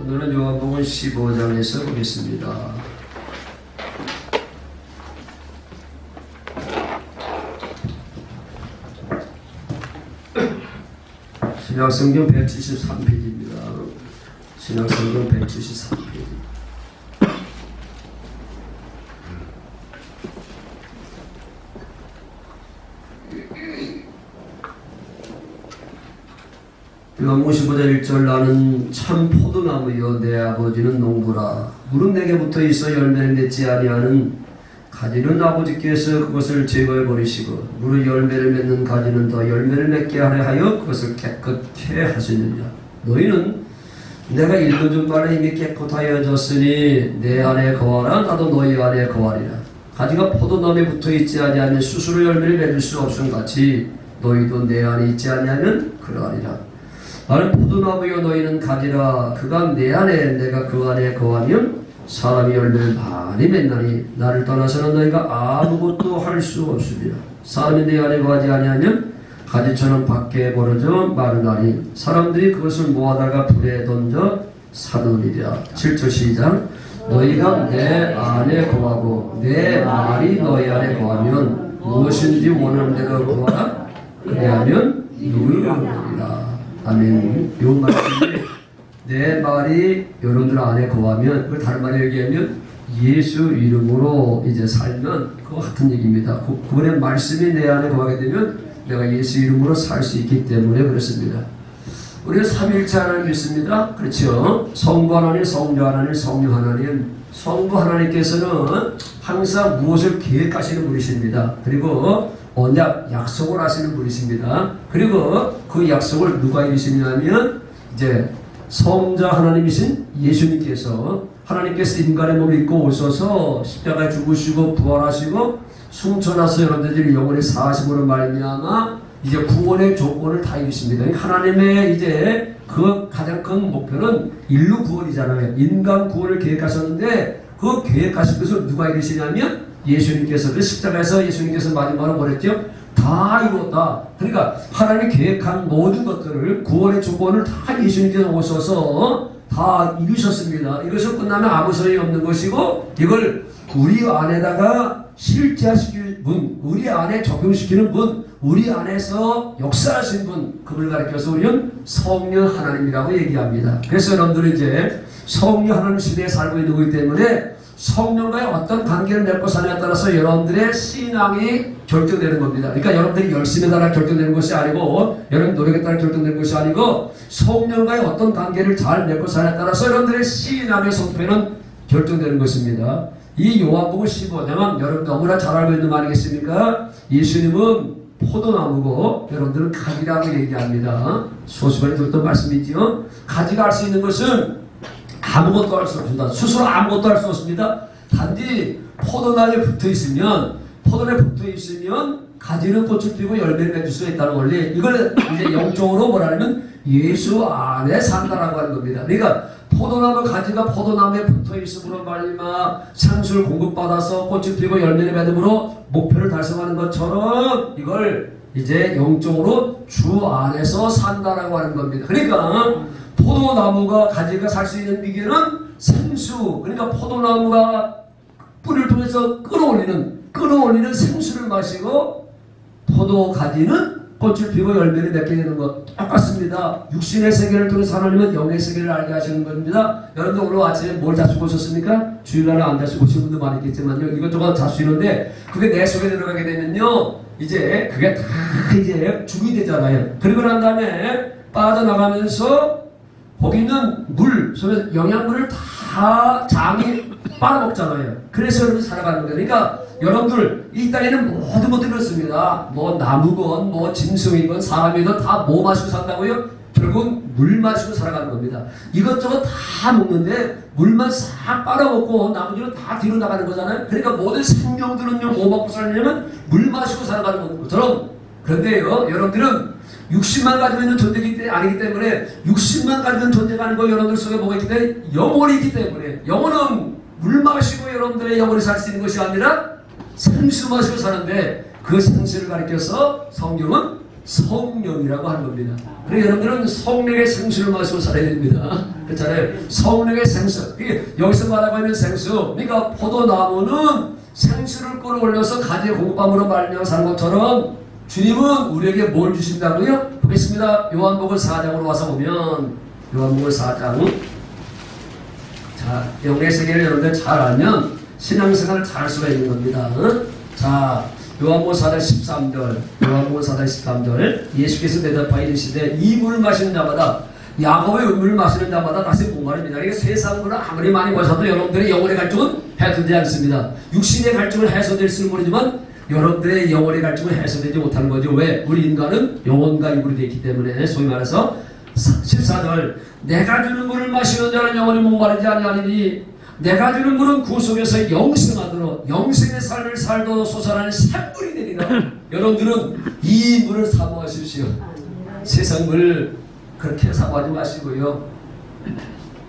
오늘은 요한복음 15장에서 보겠습니다. 신약성경 173페이지입니다. 신약성경 173페이지. 요한복음 15장 1절 나는 참 포도나무여 내 아버지는 농부라. 무릇 내게 붙어있어 열매를 맺지 아니하는 가지는 아버지께서 그것을 제거해 버리시고 무릇 열매를 맺는 가지는 더 열매를 맺게 하려 하여 그것을 깨끗게 하시느니라. 너희는 내가 읽어준 바는 이미 깨끗하여졌으니 내 안에 거하라 나도 너희 안에 거하리라. 가지가 포도나무에 붙어있지 아니하면 스스로 열매를 맺을 수 없음 같이 너희도 내 안에 있지 아니하면 그러하리라. 나는 포도나무여 너희는 가지라. 그가 내 안에 내가 그 안에 거하면 사람이 열매를 많이 맺나니 나를 떠나서는 너희가 아무것도 할 수 없으리라. 사람이 내 안에 거하지 아니하면 가지처럼 밖에 벌어져 마르나니 사람들이 그것을 모아다가 불에 던져 사두리라. 7절 시작. 너희가 내 안에 거하고 내 말이 너희 안에 거하면 무엇인지 원하는 대로 구하라. 그래야면 이루리라. 아멘. 이 말씀이 내 말이 여러분들 안에 거하면, 그걸 다른 말로 얘기하면 예수 이름으로 이제 살면 그거 같은 얘기입니다. 그분의 말씀이 내 안에 거하게 되면 내가 예수 이름으로 살 수 있기 때문에 그렇습니다. 우리는 삼위일체 하나님 믿습니다. 그렇죠? 성부 하나님, 성자 하나님, 성령 하나님. 성부 하나님께서는 항상 무엇을 계획하시는 분이십니다. 그리고 언약 약속을 하시는 분이십니다. 그리고 그 약속을 누가 이루시냐면 이제 성자 하나님이신 예수님께서 하나님께서 인간의 몸을 입고 오셔서 십자가에 죽으시고 부활하시고 승천하서 여러분들이 영원히 사하심으로 말미암아 이제 구원의 조건을 다 이루십니다. 하나님의 이제 그 가장 큰 목표는 인류 구원이잖아요. 인간 구원을 계획하셨는데 그 계획하신 것을 누가 이루시냐면 예수님께서 그 십자가에서 예수님께서 마지막으로 뭐랬죠? 다 이루었다. 그러니까 하나님이 계획한 모든 것들을 구원의 조건을 다 예수님께서 오셔서 다 이루셨습니다. 이것을 끝나면 아무 소용이 없는 것이고 이걸 우리 안에다가 실제하시는 분, 우리 안에 적용시키는 분, 우리 안에서 역사하신 분, 그걸 가리켜서 우리는 성령 하나님이라고 얘기합니다. 그래서 여러분들은 이제 성령 하나님 시대에 살고 있는 거기 때문에 성령과의 어떤 관계를 맺고 사느냐에 따라서 여러분들의 신앙이 결정되는 겁니다. 그러니까 여러분들이 열심에 따라 결정되는 것이 아니고 여러분 노력에 따라 결정되는 것이 아니고 성령과의 어떤 관계를 잘 맺고 사느냐에 따라서 여러분들의 신앙의 성패는 결정되는 것입니다. 이 요한복음 15장은 여러분 너무나 잘 알고 있는 말 아니겠습니까? 예수님은 포도나무고 여러분들은 가지라고 얘기합니다. 소수번에 들었던 말씀이지요. 가지가 할 수 있는 것은 아무것도 할 수 없습니다. 스스로 아무것도 할 수 없습니다. 단지 포도나무에 붙어 있으면 가지는 꽃을 피고 열매를 맺을 수 있다는 원리. 이걸 이제 영적으로 뭐라면 예수 안에 산다라고 하는 겁니다. 그러니까 포도나무 가지가 포도나무에 붙어 있음으로 말미암아 생수를 공급받아서 꽃을 피고 열매를 맺음으로 목표를 달성하는 것처럼 이걸 이제 영적으로 주 안에서 산다라고 하는 겁니다. 그러니까 포도나무가 가지가 살 수 있는 비결은 생수. 그러니까 포도나무가 뿌리를 통해서 끌어올리는 생수를 마시고 포도 가지는 꽃을 피고 열매를 맺게 되는 것 똑같습니다. 육신의 세계를 통해서 하나님은 영의 세계를 알게 하시는 겁니다. 여러분들 오늘 아침에 뭘 잡수고 오셨습니까? 주일날에 안 잡수고 오신 분도 많이 있겠지만요. 이것저것 잡수는데 그게 내 속에 들어가게 되면요. 이제 그게 다 이제 죽이 되잖아요. 그리고 난 다음에 빠져나가면서 거기 있는 물, 영양분을 다 장이 빨아먹잖아요. 그래서 여러분이 살아가는 거예요. 그러니까 여러분들 이 땅에는 모든 것들이 그렇습니다. 뭐 나무건 뭐 짐승이건 사람이건 다 뭐 마시고 산다고요? 결국 물 마시고 살아가는 겁니다. 이것저것 다 먹는데 물만 싹 빨아먹고 나머지는 다 뒤로 나가는 거잖아요. 그러니까 모든 생명들은요 뭐 먹고 살려면 물 마시고 살아가는 것처럼. 그런데요 여러분들은 60만 가지고 있는 존재가 아니기 때문에 60만 가지고 있는 존재가 아니고 여러분들 속에 뭐가 있기 때문에 영혼이 있기 때문에 영혼은 물 마시고 여러분들의 영혼이 살 수 있는 것이 아니라 생수 마시고 사는데 그 생수를 가리켜서 성경은 성령이라고 하는 겁니다. 그래서 여러분들은 성령의 생수를 마시고 살아야 됩니다. 그렇잖아요. 성령의 생수. 여기서 말하고 있는 생수. 그러니까 포도나무는 생수를 끌어올려서 가지의 공밤으로 말미암아 사는 것처럼 주님은 우리에게 뭘 주신다고요? 보겠습니다. 요한복음 4장으로 와서 보면 요한복음 4장. 자, 영의 세계를 여러분들 잘 알면 신앙생활을 잘 할 수가 있는 겁니다. 자, 요한복음 4장 13절, 요한복음 4장 13절, 예수께서 대답하여 이르시되 이 물을 마시는 자마다, 야곱의 물을 마시는 자마다 다시 목마릅니다. 그러니까 세상 물을 아무리 많이 마셔도 여러분들의 영혼의 갈증은 해소되지 않습니다. 육신의 갈증은 해소될지는 모르지만 여러분들의 영혼의 갈증은 해소되지 못하는 거죠. 왜? 우리 인간은 영혼과 이불이 되어 있기 때문에. 소위 말해서 14절, 내가 주는 물을 마시는 자는 영원히 목마르지 아니하리니 내가 주는 물은 그 속에서 영생하도록 영생의 삶을 살도록 솟아나는 샘물이 되리라. 여러분들은 이 물을 사모하십시오. 세상 물 그렇게 사모하지 마시고요.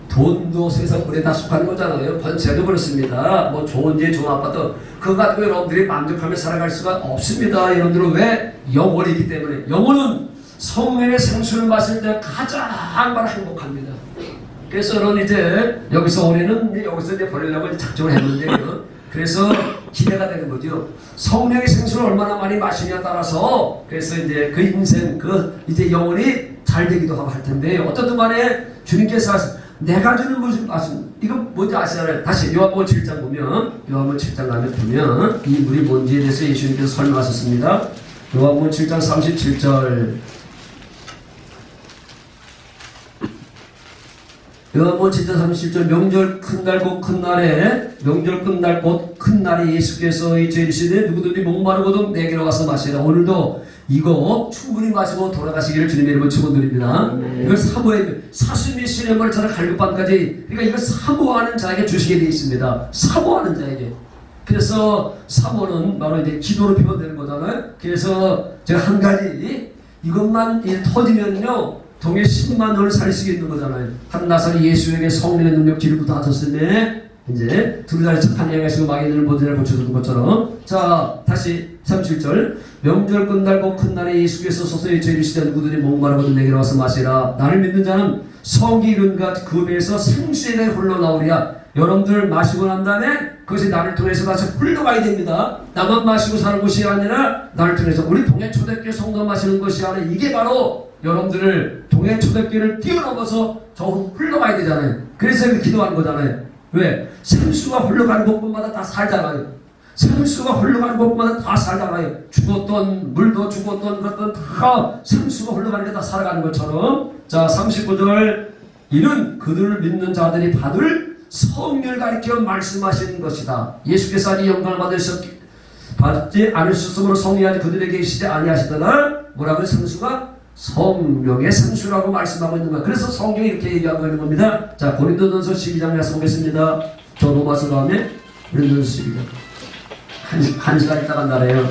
돈도 세상 물에 다 속하는 거잖아요. 번세도 그렇습니다. 뭐 좋은 집, 좋은 아파트 그거 가지고 여러분들이 만족하며 살아갈 수가 없습니다. 여러분들은 왜? 영혼이 있기 때문에. 영혼은 성령의 생수를 마실 때 가장 행복합니다. 그래서 여러분 이제 여기서 우리는 여기서 이제 버리려고 작정을 했는데요. 그래서 기대가 되는 거죠. 성령의 생수를 얼마나 많이 마시냐에 따라서 그래서 이제 그 인생 그 이제 영혼이 잘 되기도 하고 할 텐데 어떻든 간에 주님께서 내가 주는 물을 마신 이거 뭔지 아시나요? 다시 요한복음 7장 보면 요한복음 7장 가면 보면 이 물이 뭔지에 대해서 예수님께서 설명하셨습니다. 요한복음 7장 37절. 요한복음 7장 37절 명절 큰날 곧 큰날에 명절 끝날 곧 큰날에 예수께서 이르시되 누구든지 목마르거든 내게로 와서 마시라. 오늘도 이거 충분히 마시고 돌아가시기를 주님의 이름으로 축원드립니다. 이걸 사모해 사수님의 시련벌처럼 갈급반까지 그러니까 이걸 사모하는 자에게 주시게 되어 있습니다. 사모하는 자에게. 그래서 사모는 바로 이제 기도로 표현되는 거잖아요. 그래서 제가 한 가지 이것만 터지면요 동해 10만 원을 살 수 있는 거잖아요. 한나사리 예수에게 성령의 능력 기름부터 하셨으니 이제 두루다리 착한 양하시고 마귀들을 모두를 고쳐주는 것처럼. 자 다시 37절 명절 끝날 곧 큰날에 예수께서 소서에 이르시되 누구든지 목마르거든 내게로 와서 마시라. 나를 믿는 자는 성기 이른과 그 배에서 생수에 흘러나오리야. 여러분들 마시고 난 다음에 그것이 나를 통해서 다시 흘러가야 됩니다. 나만 마시고 사는 것이 아니라 나를 통해서 우리 동해 초대교회 성도 마시는 것이 아니라 이게 바로 여러분들을 동해 초대교회를 뛰어넘어서 저 흘러가야 되잖아요. 그래서 기도하는 거잖아요. 왜? 생수가 흘러가는 곳마다 다 살잖아요. 생수가 흘러가는 곳마다 다 살잖아요. 죽었던 물도 죽었던 것도 다 생수가 흘러가는 게 다 살아가는 것처럼. 자 39절 이는 그들을 믿는 자들이 받을 성령을 가리켜 말씀하시는 것이다. 예수께서 아직 영광을 받지 않으셨으므로 성령이 아직 그들에게 계시지 아니하시더라. 뭐라고요? 생수가 성령의 생수라고 말씀하고 있는 거예요. 그래서 성경이 이렇게 얘기하고 있는 겁니다. 자 고린도전서 12장 말씀 보겠습니다. 저 로마서 다음에 고린도전서 12장 한 시간 있다가 나래요.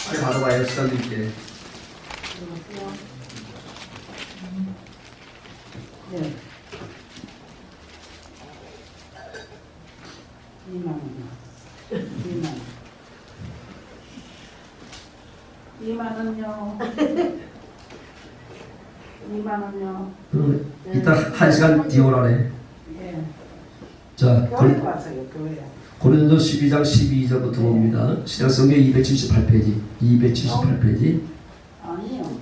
빨리 가져가요. 시간도 있게. 네. 2만 원. 2만 원요. 2만 원요. 이따 한 시간 뒤에 오라네. 예. 자, 교회 왔어요. 교회. 고린도 12장 12절부터 봅니다. 신약성경 278페이지. 278페이지. 아니요.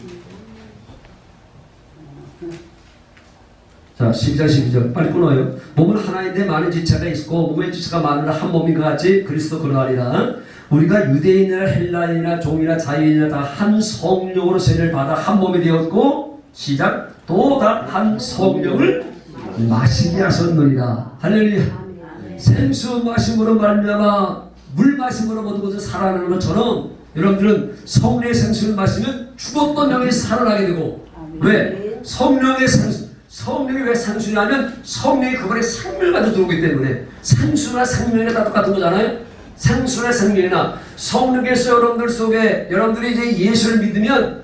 자, 12장 12절. 빨리 끊어요. 몸은 하나인데 많은 지체가 있고 몸의 지체가 많으나 한 몸인 것 같이 그리스도 그러하리라. 우리가 유대인이나 헬라인이나 종이나 자유인이나 다 한 성령으로 세례를 받아 한 몸이 되었고 시작 또 다 한 성령을 마시게 하셨느니라. 할렐루야. 생수 마심으로 말미암아 물 마심으로 모든 것을 살아나는 것처럼 여러분들은 성령의 생수를 마시면 죽었던 영이 살아나게 되고. 왜? 성령의 생수. 성령이 왜 생수냐면 성령이 그분의 생명을 가지고 들어오기 때문에. 생수나 생명이나 다 똑같은 거잖아요. 생수나 생명이나 성령께서 여러분들 속에 여러분들이 이제 예수를 믿으면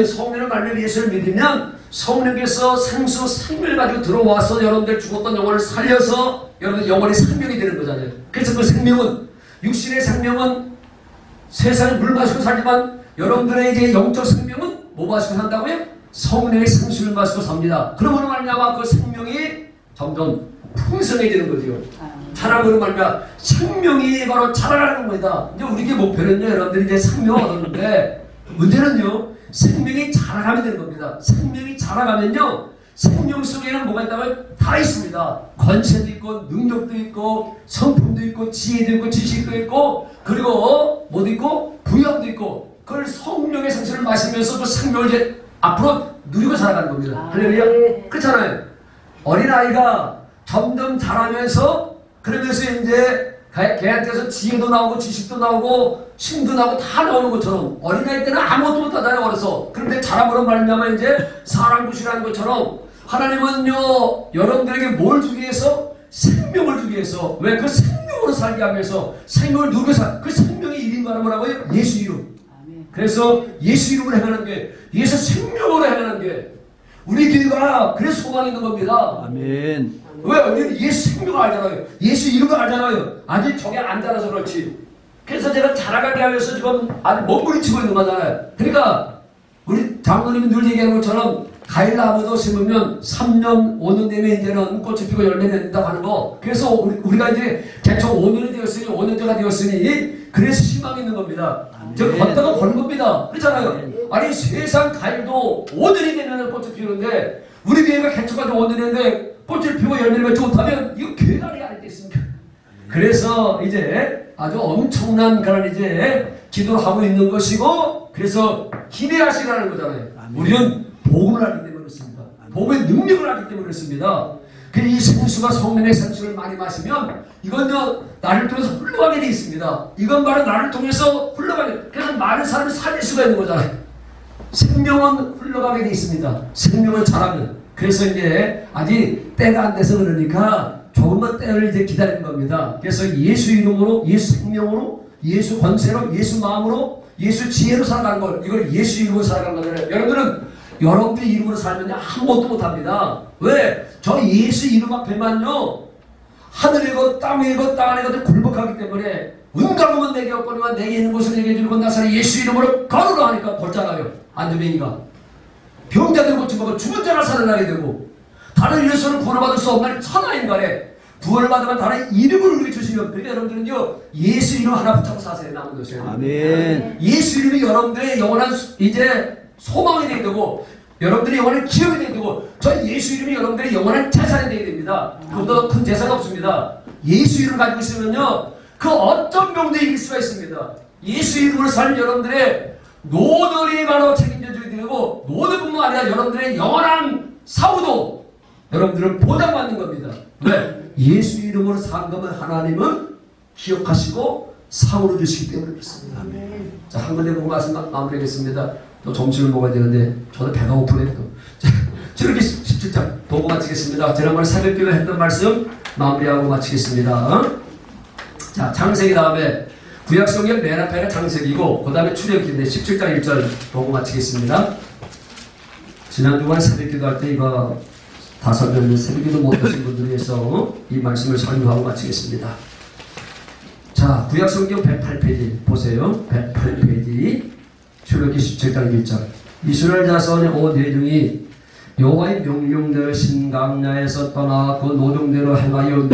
성령을 말미암아 예수를 믿으면 성령께서 생수 생명을 가지고 들어와서 여러분들 죽었던 영혼을 살려서 여러분들 영혼이 생명이 되는 거잖아요. 그래서 그 생명은 육신의 생명은 세상에 물 마시고 살지만 여러분들의 이제 영적 생명은 뭐 마시고 산다고요? 성령의 생수를 마시고 삽니다. 그러므로 말미암아 그 생명이 점점 풍성해지는 거죠. 자라므로 말미암아 생명이 바로 자라가는 겁니다. 이제 우리의 목표는요, 여러분들이 이제 생명을 얻었는데 문제는요, 생명이 자라가면 되는 겁니다. 생명이 자라가면요, 생명 속에는 뭐가 있다면 다 있습니다. 권세도 있고 능력도 있고 성품도 있고 지혜도 있고 지식도 있고 그리고 뭐도 있고 부양도 있고 그걸 성령의 생수를 마시면서 그 생명을 이제 앞으로 누리고 살아가는 겁니다. 할렐루야. 그렇잖아요. 어린아이가 점점 자라면서 그러면서 이제 걔한테서 지혜도 나오고 지식도 나오고 힘도 나오고 다 나오는 것처럼 어린아이 때는 아무것도 못하잖아요. 어려서. 그런데 자라므로 말미암아 이제 사랑 부시라는 것처럼 하나님은요, 여러분들에게 뭘 주기 위해서? 생명을 주기 위해서. 왜? 그 생명으로 살게 하면서 생명을 누리고 그 생명의 이름이 바로 뭐라고요? 예수 이름. 그래서 예수 이름으로 행하는 게, 예수 생명으로 행하는 게 우리 교회가 그래서 소망이 있는 겁니다. 아멘. 왜? 우리는 예수 생명을 알잖아요. 예수 이름을 알잖아요. 아직 저게 안 자라서 그렇지. 그래서 제가 자라가게 하면서 지금 아주 몸부림치고 있는 거잖아요. 그러니까 우리 장로님이 늘 얘기하는 것처럼 가일나무도 심으면 3년, 5년 되면 이제는 꽃이 피고 열매 낸다고 하는 거. 그래서 우리가 이제 대충 5년이 되었으니, 5년째가 되었으니, 그래서 희망이 있는 겁니다. 저 걷다가 버는 겁니다. 그렇잖아요. 아니, 세상 가일도 5년이 되면 꽃이 피우는데, 우리 교회가 개척한 지 5년인데, 꽃을 피우고 열매를 맺지 못하면, 이거 교회가 아니겠습니까? 그래서 이제 아주 엄청난 그런 이제 기도를 하고 있는 것이고, 그래서 기대하시라는 거잖아요. 우리는 복음을 알기 때문에 그렇습니다. 복음의 능력을 알기 때문에 그렇습니다. 이 생수가 성령의 생수를 많이 마시면 이건요, 나를 통해서 흘러가게 되어 있습니다. 이건 바로 나를 통해서 흘러가게, 그래서 많은 사람을 살릴 수가 있는 거잖아요. 생명은 흘러가게 되어 있습니다. 생명을 잘하면. 그래서 이제 아직 때가 안 돼서 그러니까 조금만 때를 이제 기다리는 겁니다. 그래서 예수 이름으로, 예수 생명으로, 예수 권세로, 예수 마음으로, 예수 지혜로 살아가는 걸, 이걸 예수 이름으로 살아가는 거잖아요. 여러분들의 이름으로 살면 아무것도 못합니다. 왜? 저 예수 이름 앞에만요, 하늘이고 땅이고 땅 안에 것들 굴복하기 때문에 은가금은 내게 없거니와 내게 있는 것을 내게 주고 나사를 예수 이름으로 걸으라 하니까 걷잖아요. 안드맹이가 병자들 고침하고 죽은 자가 살아나게 되고, 다른 일에서는 구원을 받을 수 없는 천하인간에 구원을 받으면 다른 이름을 우리에게 주시면, 그러니까 여러분들은요, 예수 이름 하나 붙잡고 사세요. 남은 것을. 아멘. 예수 이름이 여러분들의 영원한 이제 소망이 되게 되고, 여러분들의 영원한 기업이 되게 되고, 저 예수 이름이 여러분들의 영원한 재산이 되게 됩니다. 그보다 큰 재산이 없습니다. 예수 이름을 가지고 있으면요, 그 어떤 병도 이길 수가 있습니다. 예수 이름으로 살면 여러분들의 노들이 바로 책임져 주게 되고, 노들뿐만 아니라 여러분들의 영원한 사후도 여러분들은 보장받는 겁니다. 왜? 예수 이름으로 산 거면 하나님은 기억하시고 상으로 주시기 때문에 그렇습니다. 자, 한 군데 보고 말씀 마무리하겠습니다. 또 점심을 먹어야 되는데 저도 배가 고프네요. 자, 저렇게 17장 보고 마치겠습니다. 지난번에 새벽기도 했던 말씀 마무리하고 마치겠습니다. 자, 창세기 다음에 구약성경 맨 앞에가 창세기고 그 다음에 출애굽기인데 17장 1절 보고 마치겠습니다. 지난주간 새벽기도 할 때 이거 다섯 명은 새벽기도 못하신 분들을 위해서 이 말씀을 설교하고 마치겠습니다. 자, 구약성경 108페이지 보세요. 108페이지 출애굽기 17장 1절. 이스라엘 자손의 온 대중이 여호와의 명령대로 신강야에서 떠나 그 노동대로 행하여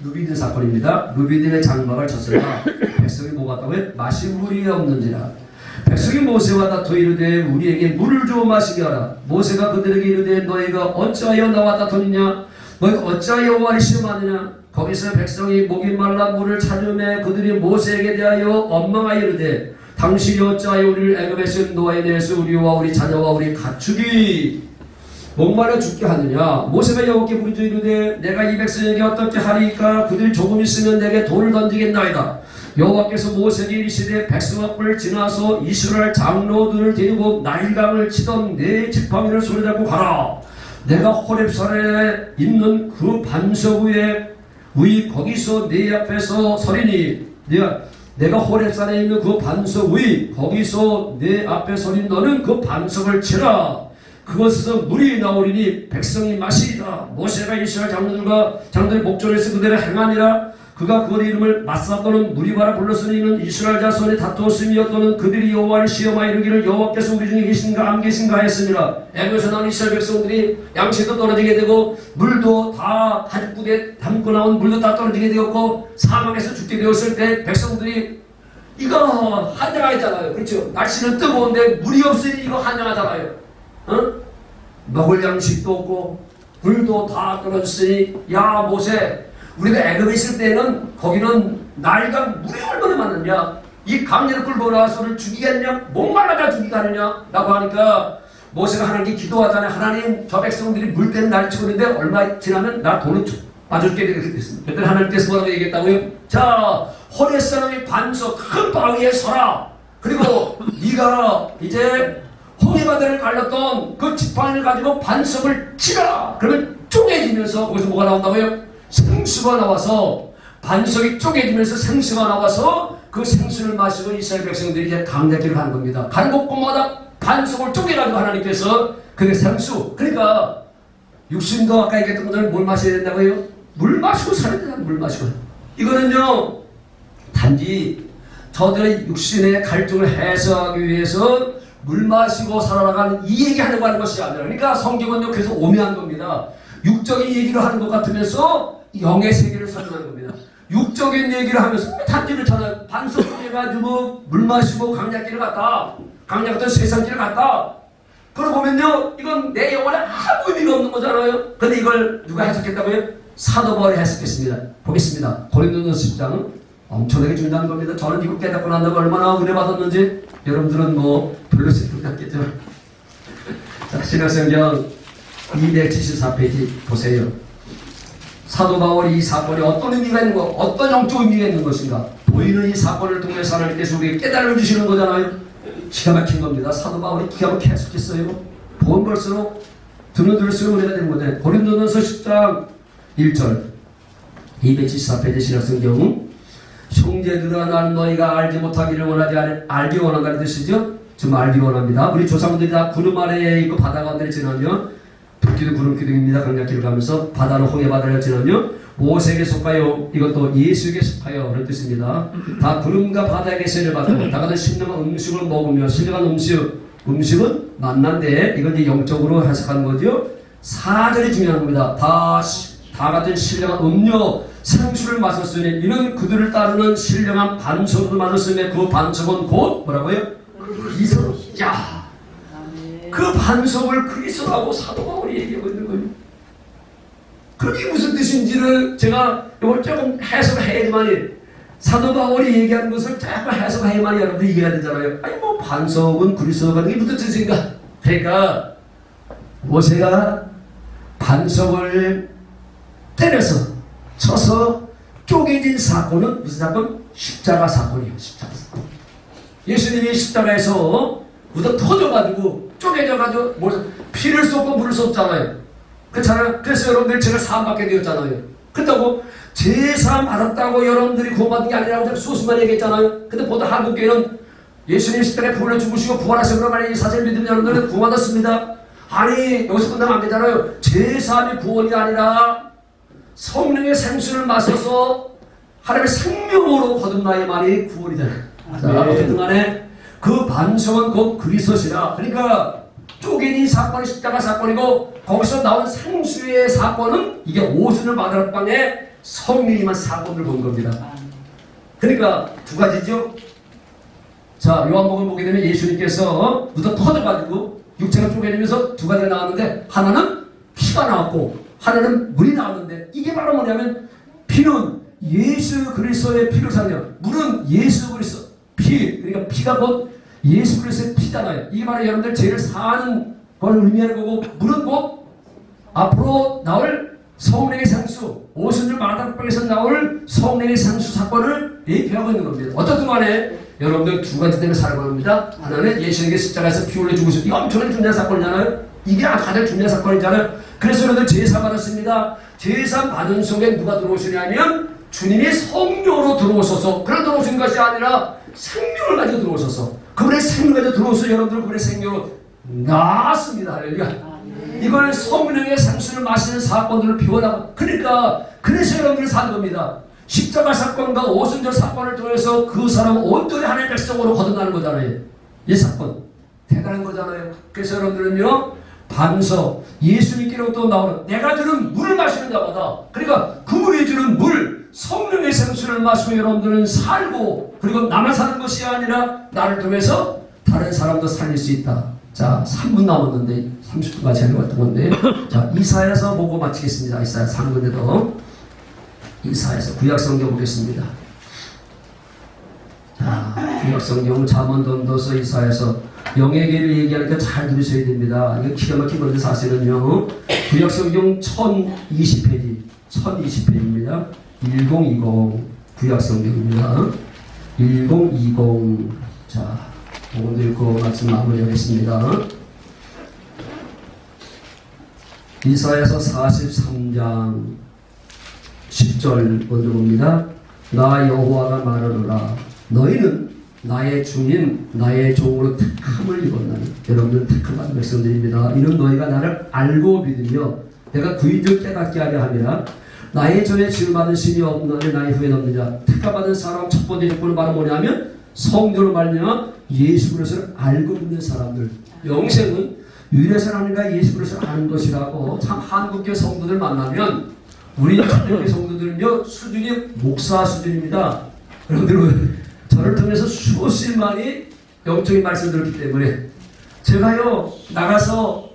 누비딘 사건입니다. 누비딘의 장막을 쳤으나 백성이 뭐 같다고요? 마실 물이 없는지라. 백성이 모세와 다투 이르되 우리에게 물을 주어 마시게 하라. 모세가 그들에게 이르되 너희가 어찌하여 나와 다투느냐? 너희가 어찌하여 여호와를 시험하느냐? 거기서 백성이 목이 말라 물을 찾으매 그들이 모세에게 대하여 원망하여 이르되 당신이 어찌하여 우리를 애굽에서 노아에 내서 우리와 우리 자녀와 우리 가축이 목마르 죽게 하느냐? 모세가 여호와께 부르짖어 이르되 내가 이 백성에게 어떻게 하리이까? 그들이 조금 있으면 내게 돌을 던지겠나이다. 여호와께서 모세에게 이르시되 백성 앞을 지나서 이스라엘 장로들을 데리고 나일강을 치던 네 지팡이를 손에잡고 가라. 내가 호렙산에 있는 그 반석 위에 거기서 네 앞에서 서리니 내가 호렙산에 있는 그 반석 위 거기서 네 앞에 서린 너는 그 반석을 치라. 그것에서 물이 나오리니 백성이 마시리라. 모세가 이스라엘 장로들과 장로들의 목전에서 그대로 행하니라. 그가 그의 이름을 마사 또는 무리바라 불렀으니 이는 이스라엘 자손이 다투었으며 또는 그들이 여호와를 시험하여 이르기를 여호와께서 우리 중에 계신가 안 계신가 했습니다. 애굽에서 나온 이스라엘 백성들이 양식도 떨어지게 되고 물도 다 가죽부대에 담고 나온 물도 다 떨어지게 되었고 사막에서 죽게 되었을 때 백성들이 이거 한장하잖아요. 그렇죠? 날씨는 뜨거운데 물이 없으니 이거 한장하잖아요. 먹을 양식도 없고 물도 다 떨어졌으니 야 모세, 우리가 애굽에 있을 때는 거기는 나이가 물이 얼마나 많느냐, 이 강렬을 끌고 나와서를 죽이겠냐, 목말라다 죽이겠느냐 라고 하니까 모세가 하나님께 기도하잖아요. 하나님, 저 백성들이 물 때는 날 치고 있는데 얼마 지나면 나 돈을 빠줄게 되겠습니다. 그때 하나님께서 뭐라고 얘기했다고요? 자, 호레 사람이 반석 큰 바위에 서라. 그리고 네가 이제 홍해바다를 갈랐던 그 지팡이를 가지고 반석을 치라. 그러면 쪼개지면서 거기서 뭐가 나온다고요? 생수가 나와서, 반석이 쪼개지면서 생수가 나와서 그 생수를 마시고 이스라엘 백성들이 이제 강대길을 가는 겁니다. 가는 곳곳마다 반석을 쪼개가지고 하나님께서 그게 생수. 그러니까 육신도 아까 얘기했던 것처럼 뭘 마셔야 된다고요? 물 마시고 살아야 된다. 물 마시고. 이거는요 단지 저들의 육신의 갈증을 해소하기 위해서 물 마시고 살아나가는 이 얘기하려고 하는 것이 아니라, 그러니까 성경은요 계속 오묘한 겁니다. 육적인 얘기를 하는 것 같으면서 영의 세계를 설명하는 겁니다. 육적인 얘기를 하면서 단지 그렇잖아요. 반석 쪼개가지고 물 마시고 강약길을 갔다, 강약 같은 세상길을 갔다. 그걸 보면요 이건 내 영혼에 아무 의미가 없는 거잖아요. 근데 이걸 누가 해석했다고요? 사도 바울이 해석했습니다. 보겠습니다. 고린도전서 10장은 엄청나게 중요한 겁니다. 저는 이거 깨닫고 난 다음에 얼마나 은혜 받았는지 여러분들은 뭐 별로 생각했겠죠. 자, 신약성경 274페이지 보세요. 사도 바울이 이 사건이 어떤 의미가 있는 거, 어떤 영적 의미가 있는 것인가, 보이는 이 사건을 통해서 하나님께서 우리에게 깨달아 주시는 거잖아요. 기가 막힌 겁니다. 사도 바울이 기가 막히게 해석했어요. 본 볼수록 듣는 들을수록 은혜가 되는 거죠. 고린도전서 10장 1절 274페이지 신약성경, 형제들아 나는 너희가 알지 못하기를 원하지 않아 알기 원한다는 뜻이죠. 좀 알기 원합니다. 우리 조상들이 다 구름 아래에 있고 바다 가운데를 지나며, 불기도 구름 기둥입니다. 강약길을 가면서 바다는 홍해 바다를 지나며 모세에게 속하여, 이것도 예수에게 속하여 그런 뜻입니다. 다 구름과 바다에게 세를 받고 다 같은 신령한 음식을 먹으며, 신령한 음식은 만난데 이건 이제 영적으로 해석하는 거죠. 사절이 중요한 겁니다. 다 같은 신령한 음료 생수를 마셨으니 이는 그들을 따르는 신령한 반석을 마셨으며 그 반석은 곧 뭐라고요? 그리스도. 야, 그 반석을 그리스도라고 사도 바울이 얘기하고 있는 거예요. 그게 무슨 뜻인지를 제가 이걸 조금 해석을 해야지만이, 사도 바울이 얘기하는 것을 조금 해석해야만이 여러분들이 이해가 되잖아요. 아니 뭐 반석은 그리스도가 이게 무슨 뜻인가? 그러니까 모세가 반석을 때려서 쳐서 쪼개진 사건은 무슨 사건? 십자가 사건이에요. 십자가 사건. 예수님이 십자가에서 무덤 터져가지고 쪼개져가지고 피를 쏟고 물을 쏟잖아요. 그렇잖아요. 그래서 여러분들 제가 사함받게 되었잖아요. 그렇다고 제사함 받았다고 여러분들이 구원받은 게 아니라고 수수만 얘기했잖아요. 근데 보다 한국교회는 예수님 십자가에 불러 죽으시고 부활하신 그런 말에 이 사실을 믿으면 여러분들은 구원받았습니다. 아니 여기서 끝나면 안 되잖아요. 제사함이 구원이 아니라 성령의 생수를 마셔서 하나님의 생명으로 거듭 나의 말이 구원이잖아요. 자, 어쨌든 간에 그 반석은 곧 그리스도시라. 그러니까 쪼개진 사건이 십자가 사건이고, 거기서 나온 생수의 사건은 이게 오순을 마다라 땅에 성령이만 사건을 본 겁니다. 그러니까 두 가지죠. 자, 요한복음 보게 되면 예수님께서 무덤 터져가지고 육체가 쪼개지면서 두 가지가 나왔는데, 하나는 피가 나왔고 하나는 물이 나왔는데, 이게 바로 뭐냐면 피는 예수 그리스도의 피를 사냐, 물은 예수 그리스도 피, 그러니까 피가 곧 예수 그리스도의 피잖아요. 이게 바로 여러분들 죄를 사하는 걸 의미하는 거고, 물은 곧 앞으로 나올 성령의 생수, 오순절 마당방에서 나올 성령의 생수 사건을 얘기하고 있는 겁니다. 어떻든 간에 여러분들 두 가지 때문에 살아가는 겁니다. 하나는 예수님께 십자가에서 피 흘려 죽으셨고, 이거 엄청나게 중요한 사건이잖아요. 이게 가장 중요한 사건이잖아요. 그래서 여러분들 제사 받았습니다. 제사 받은 속에 누가 들어오시냐면 주님이 성령으로 들어오셔서, 그런 들어오신 것이 아니라 생명을 가지고 들어오셔서, 그분의 생명을 가지고 들어오셔서 여러분들 그분의 생명으로 나았습니다. 할렐루야. 이걸 성령의 생수를 마시는 사건들을 피워나고, 그러니까 그래서 여러분들이 사는 겁니다. 십자가 사건과 오순절 사건을 통해서 그 사람은 온전히 하나님의 백성으로 거듭나는 거잖아요. 이 사건 대단한 거잖아요. 그래서 여러분들은요, 반석, 예수님께로부터 나오는 내가 주는 물을 마시는 자마다, 그러니까 그분이 주는 물, 성령의 생수를 마시고 여러분들은 살고, 그리고 나만 사는 것이 아니라 나를 통해서 다른 사람도 살릴 수 있다. 자, 3분 남았는데 30분까지 해왔던 건데, 자, 이사야서 보고 마치겠습니다. 이사야 3분에도 이사야서 구약성경 보겠습니다. 자, 구약성경을 잠언 던져서 이사야서 영예계를 얘기하니까 잘 들으셔야 됩니다. 이거 기가 막힌 건데 사실은요, 구약성경 1020페이지 1020페이지입니다. 1020 구약성경입니다. 1020. 자, 오늘 읽고 말씀 마무리하겠습니다. 이사야서 43장 10절 먼저 봅니다. 나 여호와가 말하노라. 너희는 나의 주님, 나의 종으로 택함을 입었나니. 여러분들은 택함받은 백성들입니다. 이는 너희가 나를 알고 믿으며 내가 구인줄 깨닫게 하려 함이라. 나의 전에 지음받은 신이 없나니 나의 후에 없느냐. 택함받은 사람 첫 번째 조건은 바로 뭐냐면 성도로 말미암아 예수 그리스도를 알고 믿는 사람들. 영생은 유일하신 하나님과 예수 그리스도를 아는 것이라고. 참 한국교 성도들 만나면 우리 초대교회 성도들은요, 수준이 목사 수준입니다. 여러분들 저를 통해서 수십 만이 영적인 말씀 들었기 때문에 제가요, 나가서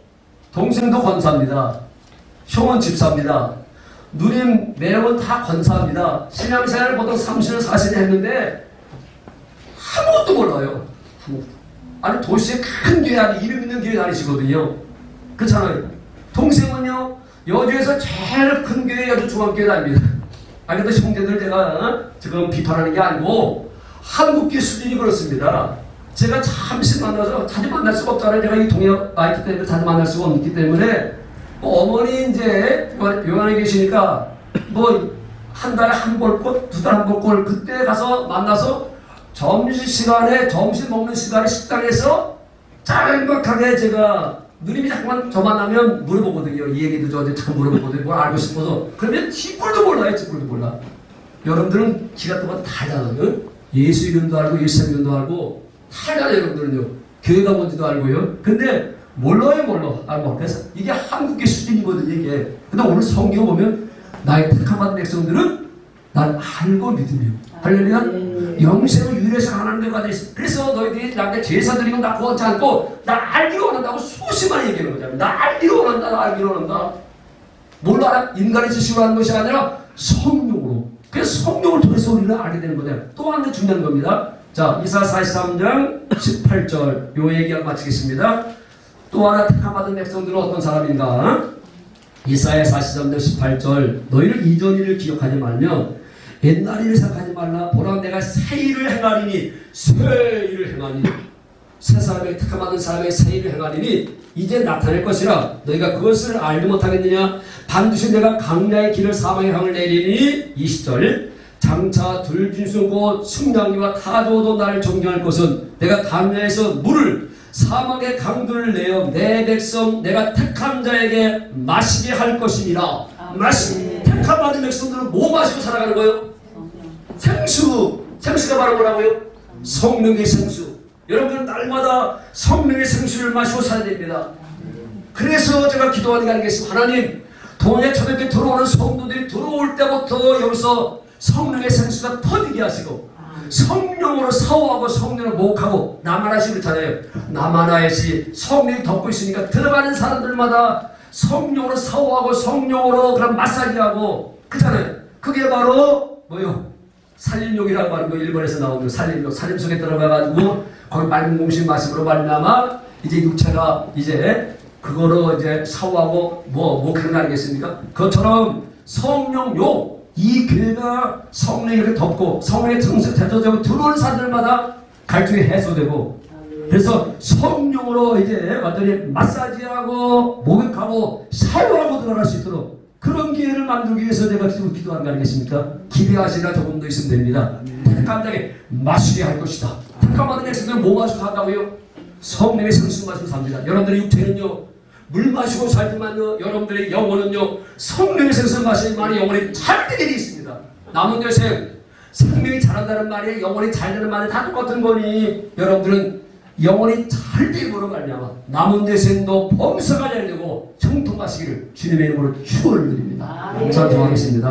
동생도 권사입니다. 형은 집사입니다. 누님 매형은 다 권사입니다. 신앙생활을 보통 30년 40년 했는데 아무것도 몰라요. 아무것도. 아니 도시에 큰 교회 안에 이름 있는 교회 다니시거든요. 그렇잖아요. 동생은요, 여주에서 제일 큰 교회 여주 중앙교회 다닙니다. 아니 근데 형제들 제가 지금 비판하는 게 아니고 한국교 수준이 그렇습니다. 제가 잠시 만나서 자주 만날 수가 없잖아요. 제가 이 동역 마이크 때문에 자주 만날 수가 없기 때문에 어머니 이제 요한에 계시니까 뭐 한 달에 한 벌꽃, 두 달에 한 벌꽃 그때 가서 만나서 점심시간에 점심 먹는 시간에 식당에서 짤막하게 제가 누님이 자꾸만 저 만나면 물어보거든요. 이 얘기도 저한테 자꾸 물어보거든요. 뭘 알고 싶어서. 그러면 쥐뿔도 몰라요. 쥐뿔도 몰라. 여러분들은 기가 똑같아 다 알잖아요. 예수 이름도 알고 예수 이름도 알고 다 알잖아요. 여러분들은요. 교회가 뭔지도 알고요. 근데 몰라요. 알고. 그래서 이게 한국의 수준이거든요. 이게. 근데 오늘 성경 보면 나의 택함받은 백성들은 난 알고 믿으며. 할렐루야. 영생을 유일해서 하나님과 돼 있어. 그래서 너희들이 나한테 제사 드리고 나 구하지 않고 나 알기로 원한다고 수십만 얘기하는 거잖아. 나 알기로 원한다. 나 알기로 원한다. 뭘로 알아? 인간의 지식으로 하는 것이 아니라 성령으로. 그래서 성령을 통해서 우리는 알게 되는 거예요. 또 한 개 중요한 겁니다. 자, 이사야 43장 18절 요 얘기하고 마치겠습니다. 또 하나 택함받은 백성들은 어떤 사람인가? 이사야 43장 18절 너희는 이전 일을 기억하지 말며 옛날 일을 생각하지 말라. 보라 내가 새 일을 행하리니 새 일을 행하니 새 사람에게 택함받은 사람에게 새 일을 행하리니 이제 나타낼 것이라. 너희가 그것을 알지 못하겠느냐. 반드시 내가 강야의 길을 사망의 강을 내리니 20절 장차 들짐승고 승냥이와 타조도 나를 존경할 것은 내가 강야에서 물을 사막의 강들을 내어 내 백성 내가 택한 자에게 마시게 할 것이니라. 택함받은 백성들은 뭐 마시고 살아가는 거예요? 생수가 바로 뭐라고요? 성령의 생수. 여러분들은 날마다 성령의 생수를 마시고 살아야 됩니다. 그래서 제가 기도하는 게 아니겠습니까? 하나님, 동해 초대교회 들어오는 성도들이 들어올 때부터 여기서 성령의 생수가 터지게 하시고 성령으로 사오하고 성령으로 목하고 나만 하시 그렇잖아요. 나만 하시 성령이 덮고 있으니까 들어가는 사람들마다 성령으로 사오하고 성령으로 그런 마사지하고 그렇잖아요. 그게 바로 뭐요? 살림욕이라고 하는 거. 일본에서 나오는 살림욕. 살림 속에 들어가가지고 거기 맑은 공식 마심으로 말미암아 이제 육체가 이제 그거로 이제 사오하고 목하는 거 아니겠습니까? 그것처럼 성령욕. 이 교회가 성령이 이렇게 덮고 성령의 정수 대조되고 들어오는 사람들마다 갈증이 해소되고 그래서 성령으로 이제 완전히 마사지하고 목욕하고 샤워하고 들어갈 수 있도록 그런 기회를 만들기 위해서 제가 지금 기도하는 거 아니겠습니까? 기대하시나 조금 더 있으면 됩니다. 택한 자에게 마시게 할 것이다. 택함받은 백성들은 뭐 마시고 산다고요? 성령의 생수 마시고 삽니다. 여러분들의 육체는요 물 마시고 살지만요 여러분들의 영혼은요 성령의 생수를 마시지만 영혼이 잘 되게 되어 있습니다. 남은 되생. 생명이 자란다는 말이 영혼이 잘 되는 말이 다 똑같은 거니 여러분들은 영혼이 잘 되므로 말미암아 남은 되생도 범사가 잘 되고 형통하시기를 주님의 이름으로 축원을 드립니다. 아멘. 자, 기도하겠습니다.